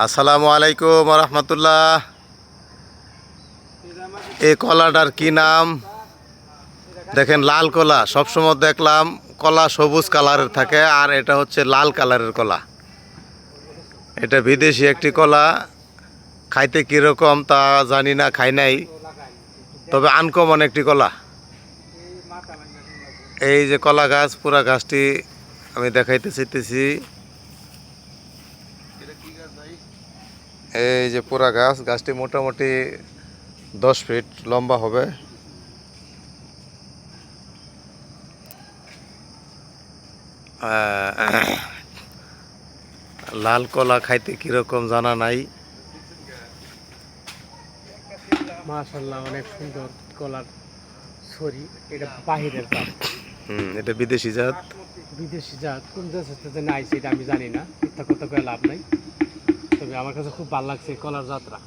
আসসালামু আলাইকুম রহমতুল্লাহ। এই কলাটার কি নাম দেখেন, লাল কলা। সবসময় দেখলাম কলা সবুজ কালারের থাকে, আর এটা হচ্ছে লাল কালারের কলা। এটা বিদেশি একটি কলা, খাইতে কীরকম তা জানি না, খাই নাই, তবে আনকমন একটি কলা। এই যে কলা গাছ, পুরা গাছটি আমি দেখাইতে চাইতেছি। এই যে পুরা গাছ, গাছটি মোটামুটি 10 ফিট লম্বা হবে। লাল কলা খাইতে কিরকম জানা নাই। মাশাআল্লাহ, অনেক সুন্দর কলার ছড়ি। এটা বাহিরের জাত, এটা বিদেশি জাত। বিদেশি জাত। কোন দেশের থেকে নাই সেটা আমি জানি না, মিথ্যা কথা কয়ে লাভ নাই। তবে আমার কাছে খুব ভালো লাগছে এই কলার জাতটা।